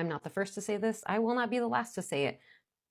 I'm not the first to say this. I will not be the last to say it.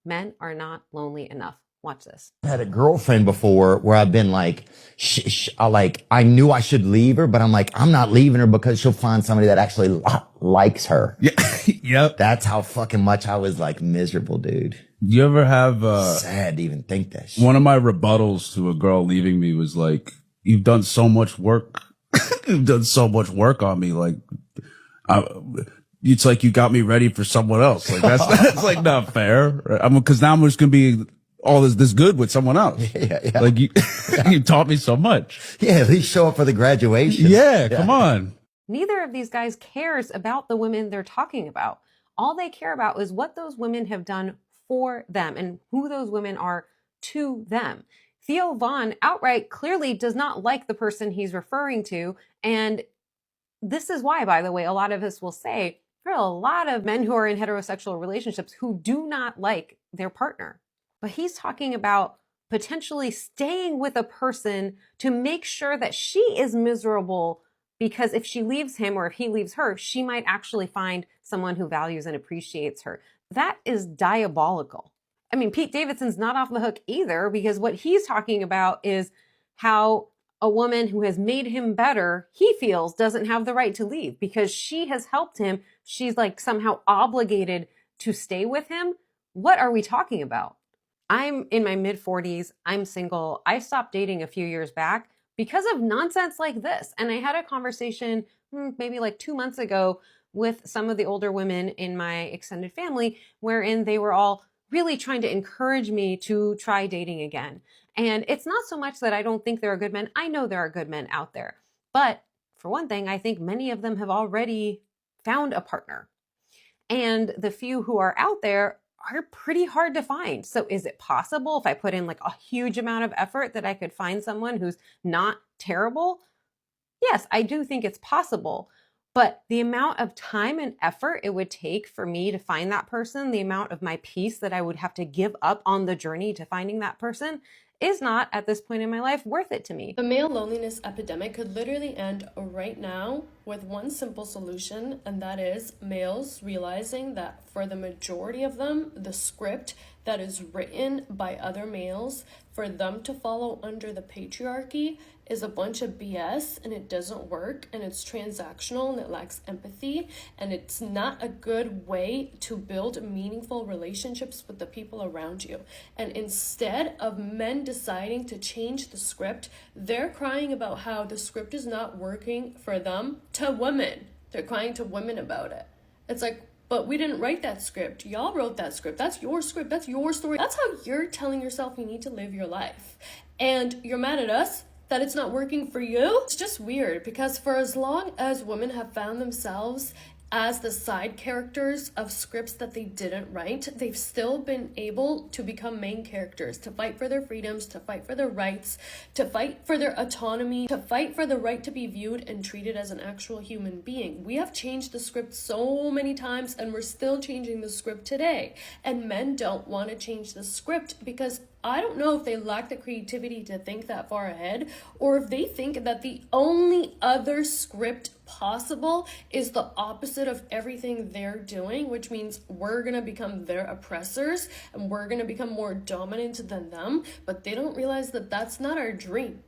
Men are not lonely enough. Watch this. I had a girlfriend before where I've been like, I knew I should leave her, but I'm like, I'm not leaving her because she'll find somebody that actually likes her. Yeah. Yep. That's how fucking much I was like miserable, dude. You ever have, sad to even think that shit. One of my rebuttals to a girl leaving me was like, you've done so much work. You've done so much work on me. Like, it's like you got me ready for someone else. Like that's like not fair. Right? Cause now I'm just going to be all this good with someone else. Yeah. Like you taught me so much. Yeah. At least show up for the graduation. Yeah. Come on. Neither of these guys cares about the women they're talking about. All they care about is what those women have done for them and who those women are to them. Theo Von outright clearly does not like the person he's referring to. And this is why, by the way, a lot of us will say there are a lot of men who are in heterosexual relationships who do not like their partner. But he's talking about potentially staying with a person to make sure that she is miserable, because if she leaves him or if he leaves her, she might actually find someone who values and appreciates her. That is diabolical. I mean, Pete Davidson's not off the hook either, because what he's talking about is how a woman who has made him better, he feels doesn't have the right to leave because she has helped him. She's like somehow obligated to stay with him. What are we talking about? I'm in my mid 40s. I'm single. I stopped dating a few years back because of nonsense like this. And I had a conversation maybe like 2 months ago with some of the older women in my extended family, wherein they were all really trying to encourage me to try dating again. And it's not so much that I don't think there are good men. I know there are good men out there. But for one thing, I think many of them have already found a partner. And the few who are out there are pretty hard to find. So is it possible if I put in like a huge amount of effort that I could find someone who's not terrible? Yes, I do think it's possible. But the amount of time and effort it would take for me to find that person, the amount of my peace that I would have to give up on the journey to finding that person is not, at this point in my life, worth it to me. The male loneliness epidemic could literally end right now with one simple solution, and that is males realizing that for the majority of them, the script that is written by other males for them to follow under the patriarchy is a bunch of BS, and it doesn't work, and it's transactional, and it lacks empathy, and it's not a good way to build meaningful relationships with the people around you. And instead of men deciding to change the script, they're crying about how the script is not working for them to women. They're crying to women about it. It's like, but we didn't write that script. Y'all wrote that script. That's your script. That's your story. That's how you're telling yourself you need to live your life. And you're mad at us that it's not working for you? It's just weird, because for as long as women have found themselves as the side characters of scripts that they didn't write, they've still been able to become main characters, to fight for their freedoms, to fight for their rights, to fight for their autonomy, to fight for the right to be viewed and treated as an actual human being. We have changed the script so many times, and we're still changing the script today. And men don't want to change the script because I don't know if they lack the creativity to think that far ahead, or if they think that the only other script possible is the opposite of everything they're doing, which means we're going to become their oppressors and we're going to become more dominant than them. But they don't realize that that's not our dream.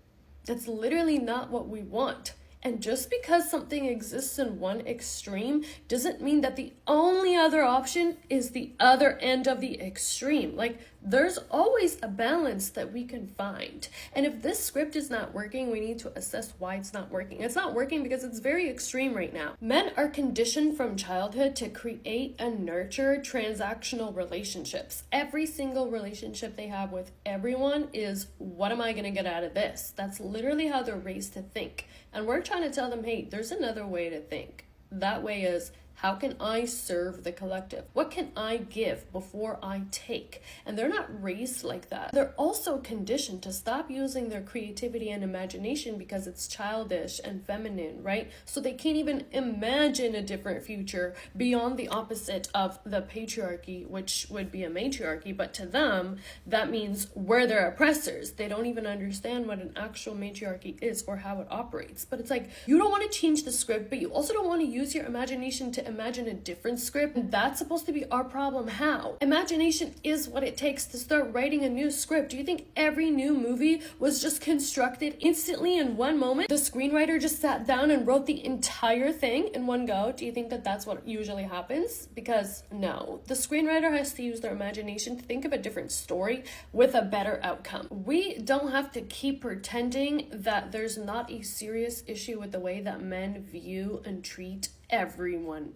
That's literally not what we want. And just because something exists in one extreme doesn't mean that the only other option is the other end of the extreme. Like, there's always a balance that we can find. And if this script is not working, we need to assess why it's not working. It's not working because it's very extreme right now. Men are conditioned from childhood to create and nurture transactional relationships. Every single relationship they have with everyone is, what am I going to get out of this? That's literally how they're raised to think. And we're trying to tell them, hey, there's another way to think. That way is, how can I serve the collective? What can I give before I take? And they're not raised like that. They're also conditioned to stop using their creativity and imagination because it's childish and feminine, right? So they can't even imagine a different future beyond the opposite of the patriarchy, which would be a matriarchy. But to them, that means we're their oppressors. They don't even understand what an actual matriarchy is or how it operates. But it's like, you don't want to change the script, but you also don't want to use your imagination to imagine a different script. And that's supposed to be our problem. How? Imagination is what it takes to start writing a new script. Do you think every new movie was just constructed instantly in one moment? The screenwriter just sat down and wrote the entire thing in one go? Do you think that that's what usually happens? Because no, the screenwriter has to use their imagination to think of a different story with a better outcome. We don't have to keep pretending that there's not a serious issue with the way that men view and treat everyone,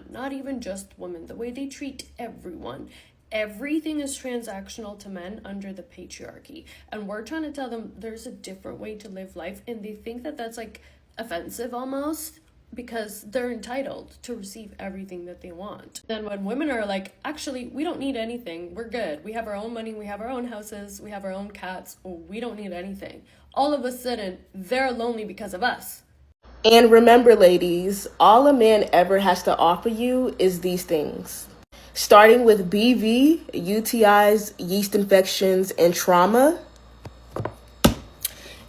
not even just women, the way they treat everyone. Everything is transactional to men under the patriarchy, and we're trying to tell them there's a different way to live life, and they think that that's like offensive almost, because they're entitled to receive everything that they want. Then when women are like, actually, we don't need anything, we're good, we have our own money, we have our own houses, we have our own cats, we don't need anything, all of a sudden they're lonely because of us. And remember, ladies, all a man ever has to offer you is these things. Starting with BV, UTIs, yeast infections, and trauma.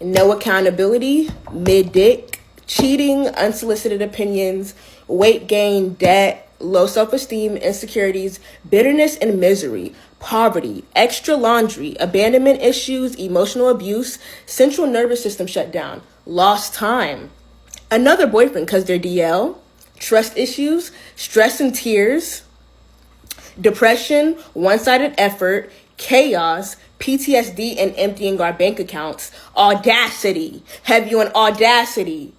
No accountability, mid-dick, cheating, unsolicited opinions, weight gain, debt, low self-esteem, insecurities, bitterness and misery, poverty, extra laundry, abandonment issues, emotional abuse, central nervous system shutdown, lost time, another boyfriend because they're DL, trust issues, stress and tears, depression, one-sided effort, chaos, PTSD and emptying our bank accounts, audacity, heavy on audacity,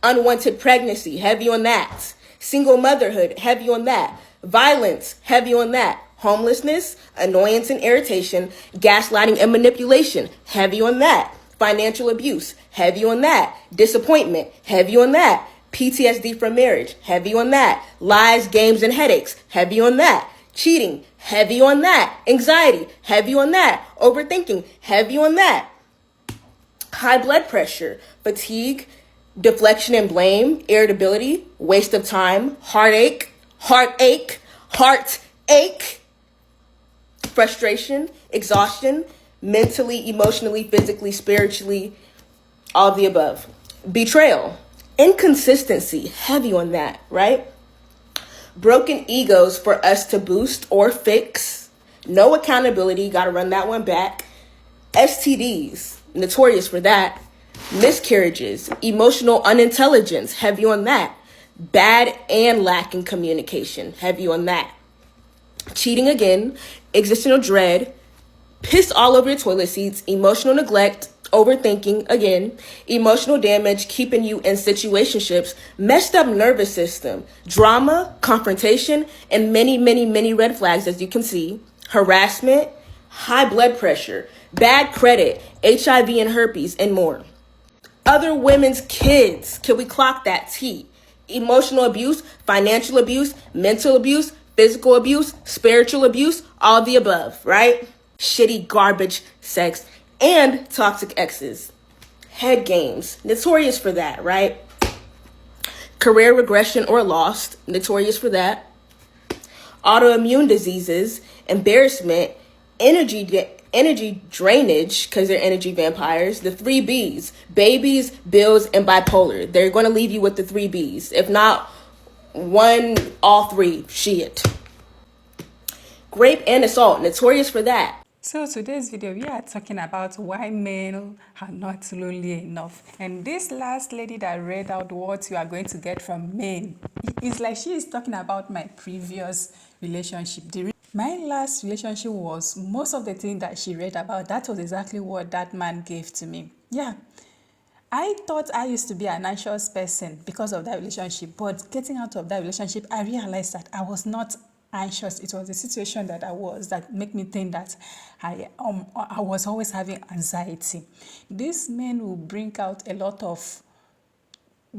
unwanted pregnancy, heavy on that, single motherhood, heavy on that, violence, heavy on that, homelessness, annoyance and irritation, gaslighting and manipulation, heavy on that, financial abuse, heavy on that, disappointment, heavy on that, PTSD from marriage, heavy on that, lies, games, and headaches, heavy on that, cheating, heavy on that, anxiety, heavy on that, overthinking, heavy on that, high blood pressure, fatigue, deflection and blame, irritability, waste of time, heartache, frustration, exhaustion, mentally, emotionally, physically, spiritually, all of the above. Betrayal, inconsistency, heavy on that, right? Broken egos for us to boost or fix. No accountability, gotta run that one back. STDs, notorious for that. Miscarriages, emotional unintelligence, heavy on that. Bad and lacking communication, heavy on that. Cheating again, existential dread, piss all over your toilet seats, emotional neglect, overthinking again, emotional damage, keeping you in situationships, messed up nervous system, drama, confrontation, and many red flags, as you can see, harassment, high blood pressure, bad credit, HIV and herpes, and more. Other women's kids, can we clock that T? Emotional abuse, financial abuse, mental abuse, physical abuse, spiritual abuse, all the above, right? Shitty garbage sex and toxic exes. Head games, notorious for that, right? Career regression or lost, notorious for that. Autoimmune diseases, embarrassment, energy drainage, because they're energy vampires. The 3 B's, babies, bills, and bipolar. They're going to leave you with the 3 B's. If not one, all 3, shit. Rape and assault, notorious for that. So today's video, we are talking about why men are not lonely enough. And this last lady that read out what you are going to get from men, it's like she is talking about my previous relationship. My last relationship was most of the things that she read about. That was exactly what that man gave to me. Yeah. I thought I used to be an anxious person because of that relationship. But getting out of that relationship, I realized that I was not anxious. It was the situation that I was that made me think that I was always having anxiety. These men will bring out a lot of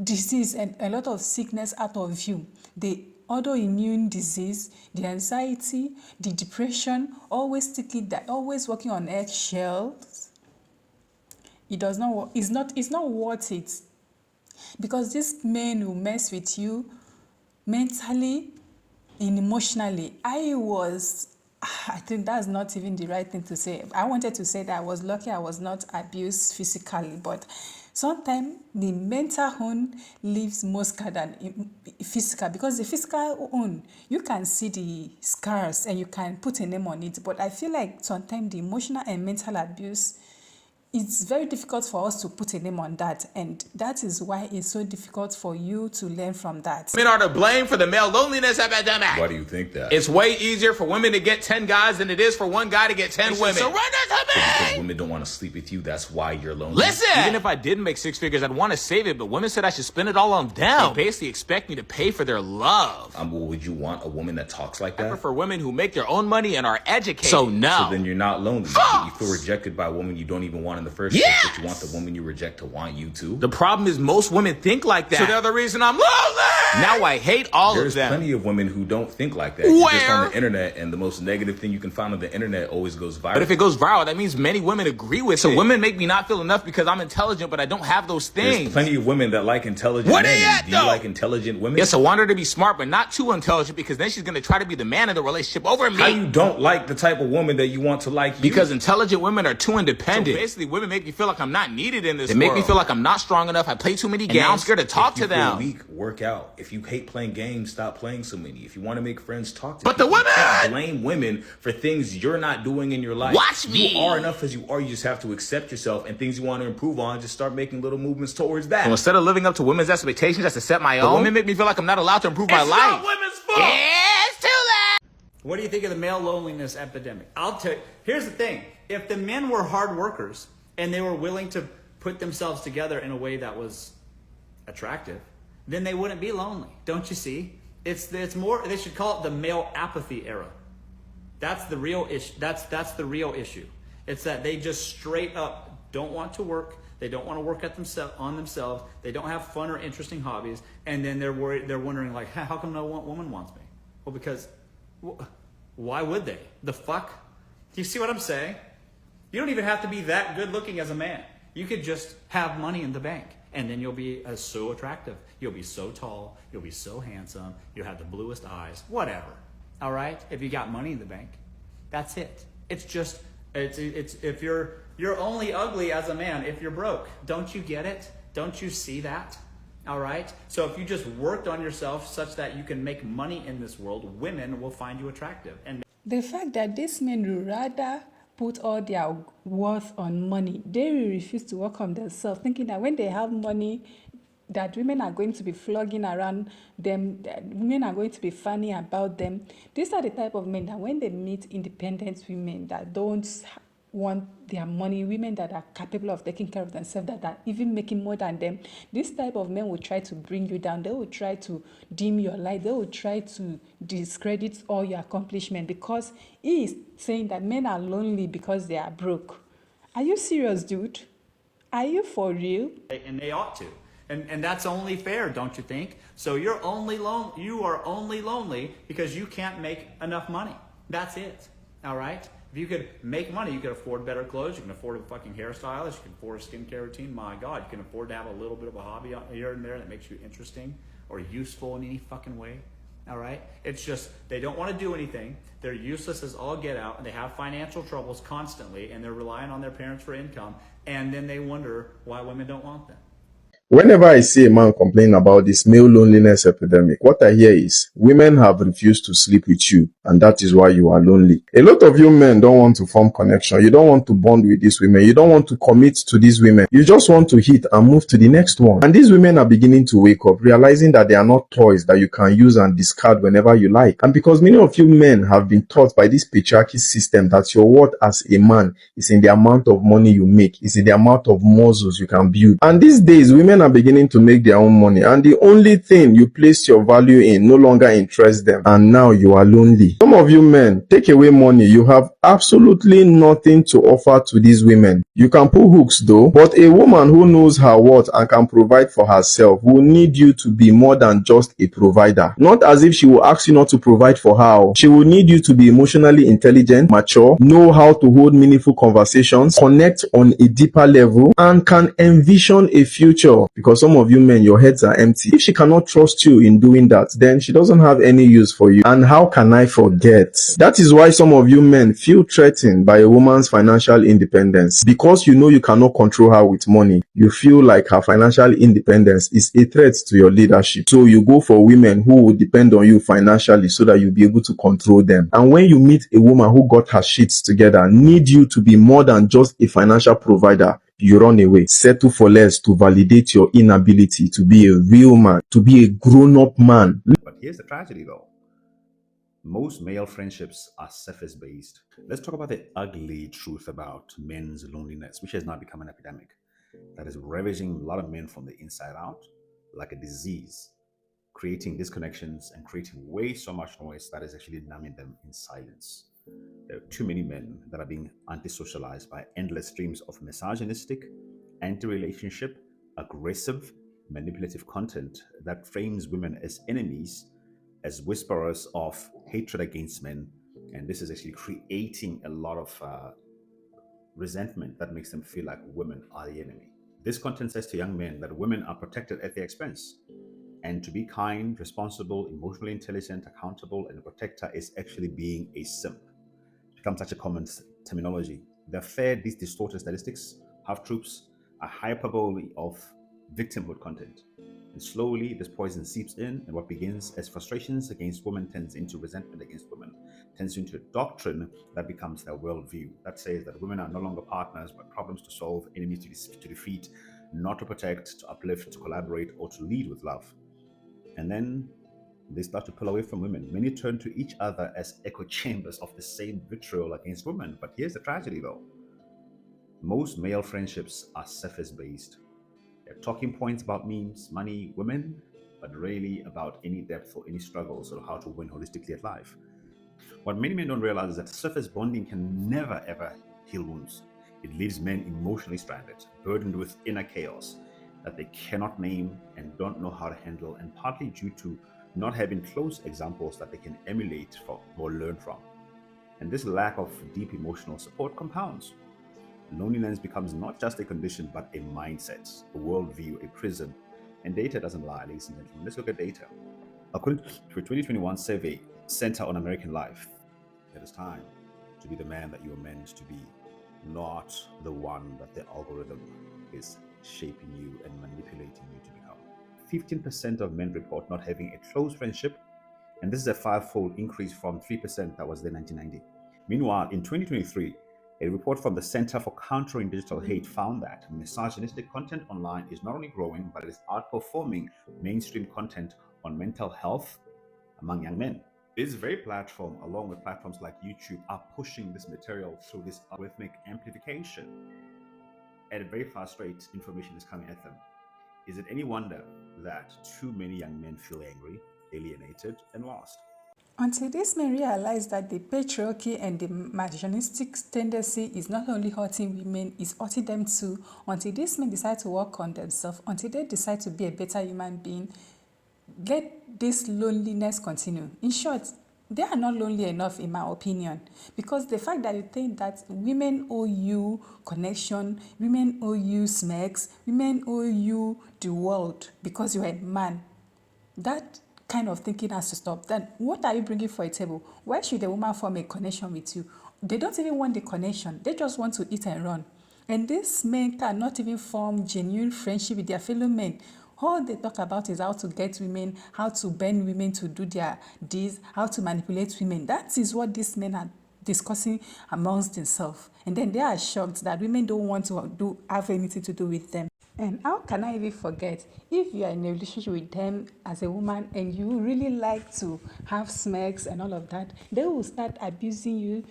disease and a lot of sickness out of you. The autoimmune disease, the anxiety, the depression, always sticky, always working on eggshells. It's not worth it, because these men will mess with you mentally and emotionally. I was I think that's not even the right thing to say. I wanted to say that I was lucky I was not abused physically, but sometimes the mental own leaves more scar than physical, because the physical own, you can see the scars and you can put a name on it. But I feel like sometimes the emotional and mental abuse, it's very difficult for us to put a name on that, and that is why it's so difficult for you to learn from that. Men are to blame for the male loneliness epidemic. Why do you think that? It's way easier for women to get 10 guys than it is for one guy to get 10 women. Surrender to Because me! women don't want to sleep with you, that's why you're lonely. Listen! Even if I didn't make six figures, I'd want to save it, but women said I should spend it all on them. They basically expect me to pay for their love. Well, would you want a woman that talks like I that? prefer women who make their own money and are educated. So no. So then you're not lonely. False! You feel rejected by a woman you don't even want in the first place, but you want the woman you reject to want you too? The problem is most women think like that. So they're the reason I'm lonely! Now I hate all There's of them. plenty of women who don't think like that. You're just on Where? the internet, and the most negative thing you can find on the internet always goes viral. But if it goes viral, that means many women agree with it. So women make me not feel enough because I'm intelligent, but I don't have those things. There's plenty of women that like intelligent What men. are you at, Do you though? like intelligent women? Yes, I want her to be smart, but not too intelligent, because then she's going to try to be the man in the relationship over me. How you don't like the type of woman that you want to like you? Because intelligent women are too independent. So basically, women make me feel like I'm not needed in this world. They make me feel like I'm not strong enough. I play too many games. Now I'm scared to talk to them. If you feel weak, work out. If you hate playing games, stop playing so many. If you want to make friends, talk to But the people. You women! can't blame women for things you're not doing in your life. Watch me! You are enough as you are. You just have to accept yourself, and things you want to improve on, just start making little movements towards that. So instead of living up to women's expectations, just to set my own, women make me feel like I'm not allowed to improve my It's life. not women's fault! It's too late! What do you think of the male loneliness epidemic? I'll tell you, here's the thing. If the men were hard workers and they were willing to put themselves together in a way that was attractive, then they wouldn't be lonely. Don't you see? It's more, they should call it the male apathy era. That's the real issue. That's the real issue. It's that they just straight up don't want to work. They don't want to work at on themselves. They don't have fun or interesting hobbies. And then they're worried. They're wondering, like, how come no woman wants me? Well, because why would they? The fuck? Do you see what I'm saying? You don't even have to be that good looking as a man. You could just have money in the bank, and then you'll be so attractive. You'll be so tall. You'll be so handsome. You'll have the bluest eyes. Whatever. All right? If you got money in the bank, that's it. It's just it's if you're only ugly as a man if you're broke. Don't you get it? Don't you see that? All right? So if you just worked on yourself such that you can make money in this world, women will find you attractive. And The fact that these men would rather put all their worth on money, they will refuse to work on themselves, thinking that when they have money, that women are going to be flogging around them, that women are going to be funny about them. These are the type of men that when they meet independent women that don't want their money, women that are capable of taking care of themselves, that are even making more than them, this type of men will try to bring you down. They will try to dim your light. They will try to discredit all your accomplishments, because he is saying that men are lonely because they are broke. Are you serious, dude? Are you for real? they ought to. And that's only fair, don't you think? So you are only lonely because you can't make enough money. That's it. All right? If you could make money, you could afford better clothes, you can afford a fucking hairstylist, you can afford a skincare routine. My God, you can afford to have a little bit of a hobby here and there that makes you interesting or useful in any fucking way. All right? It's just they don't want to do anything. They're useless as all get out, and they have financial troubles constantly, and they're relying on their parents for income, and then they wonder why women don't want them. Whenever I see a man complain about this male loneliness epidemic, what I hear is women have refused to sleep with you, and that is why you are lonely. A lot of you men don't want to form connection. You don't want to bond with these women. You don't want to commit to these women. You just want to hit and move to the next one. And these women are beginning to wake up, realizing that they are not toys that you can use and discard whenever you like. And because many of you men have been taught by this patriarchal system that your worth as a man is in the amount of money you make, is in the amount of muscles you can build. And these days, women are beginning to make their own money, and the only thing you placed your value in no longer interests them, and now you are lonely. Some of you men, take away money, you have absolutely nothing to offer to these women. You can pull hooks though, but a woman who knows her worth and can provide for herself will need you to be more than just a provider. Not as if she will ask you not to provide for her. She will need you to be emotionally intelligent, mature, know how to hold meaningful conversations, connect on a deeper level, and can envision a future. Because some of you men, your heads are empty. If she cannot trust you in doing that, then she doesn't have any use for you. And how can I forget? That is why some of you men feel threatened by a woman's financial independence. Because you know you cannot control her with money, you feel like her financial independence is a threat to your leadership. So you go for women who will depend on you financially so that you'll be able to control them. And when you meet a woman who got her shits together, need you to be more than just a financial provider, you run away. Settle for less to validate your inability to be a real man, to be a grown-up man. But here's the tragedy though. Most male friendships are surface based. Let's talk about the ugly truth about men's loneliness, which has now become an epidemic that is ravaging a lot of men from the inside out like a disease, creating disconnections and creating way so much noise that is actually numbing them in silence. There are too many men that are being anti-socialized by endless streams of misogynistic, anti-relationship, aggressive, manipulative content that frames women as enemies, as whisperers of hatred against men. And this is actually creating a lot of resentment that makes them feel like women are the enemy. This content says to young men that women are protected at their expense. And to be kind, responsible, emotionally intelligent, accountable, and a protector is actually being a simp. It's become such a common terminology. They fed these distorted statistics, half-truths, a hyperbole of victimhood content. And slowly, this poison seeps in, and what begins as frustrations against women turns into resentment against women, turns into a doctrine that becomes their worldview, that says that women are no longer partners, but problems to solve, enemies to defeat, not to protect, to uplift, to collaborate, or to lead with love. And then they start to pull away from women. Many turn to each other as echo chambers of the same vitriol against women. But here's the tragedy though. Most male friendships are surface-based. They're talking points about memes, money, women, but rarely about any depth or any struggles or how to win holistically at life. What many men don't realize is that surface bonding can never ever heal wounds. It leaves men emotionally stranded, burdened with inner chaos that they cannot name and don't know how to handle, and partly due to not having close examples that they can emulate from or learn from. And this lack of deep emotional support compounds. Loneliness becomes not just a condition, but a mindset, a worldview, a prison. And data doesn't lie, ladies and gentlemen. Let's look at data. According to a 2021 survey, Center on American Life, it is time to be the man that you are meant to be, not the one that the algorithm is shaping you and manipulating you to become. 15% of men report not having a close friendship, and this is a five-fold increase from 3% that was there in 1990. Meanwhile, in 2023, a report from the Center for Countering Digital Hate found that misogynistic content online is not only growing, but it is outperforming mainstream content on mental health among young men. This very platform, along with platforms like YouTube, are pushing this material through this algorithmic amplification. At a very fast rate, information is coming at them. Is it any wonder that too many young men feel angry, alienated, and lost? Until these men realize that the patriarchy and the misogynistic tendency is not only hurting women, it's hurting them too. Until these men decide to work on themselves, until they decide to be a better human being, let this loneliness continue. In short, they are not lonely enough, in my opinion, because the fact that you think that women owe you connection, women owe you smacks, women owe you the world because you are a man, that kind of thinking has to stop. Then what are you bringing for a table? Why should a woman form a connection with you? They don't even want the connection. They just want to eat and run. And these men cannot even form genuine friendship with their fellow men. All they talk about is how to get women, how to bend women to do their deeds, how to manipulate women. That is what these men are discussing amongst themselves. And then they are shocked that women don't want to have anything to do with them. And how can I even forget, if you are in a relationship with them as a woman and you really like to have smacks and all of that, they will start abusing you.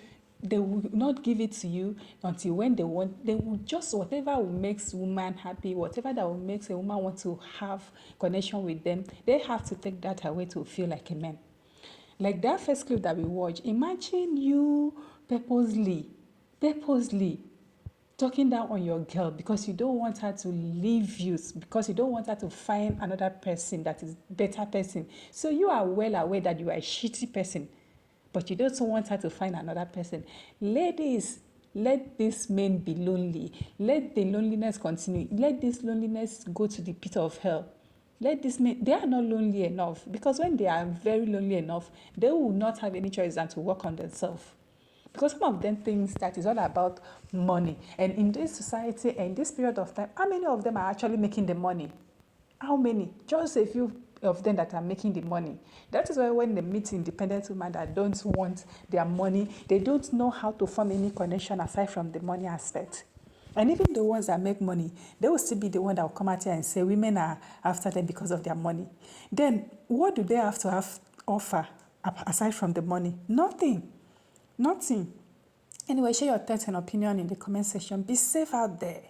They will not give it to you until when they want. They will just whatever will makes woman happy, whatever that will makes a woman want to have connection with them, they have to take that away to feel like a man. Like that first clip that we watched, imagine you purposely talking down on your girl because you don't want her to leave you, because you don't want her to find another person that is better person. So you are well aware that you are a shitty person, but you don't want her to find another person. Ladies, let this men be lonely. Let the loneliness continue. Let this loneliness go to the pit of hell. Let this men, they are not lonely enough, because when they are very lonely enough, they will not have any choice than to work on themselves. Because some of them think that it's all about money. And in this society and this period of time, how many of them are actually making the money? How many? Just a few of them that are making the money. That is why when they meet independent women that don't want their money, they don't know how to form any connection aside from the money aspect. And even the ones that make money, they will still be the one that will come out here and say women are after them because of their money. Then what do they have to offer aside from the money? Nothing. Nothing. Anyway, share your thoughts and opinion in the comment section. Be safe out there.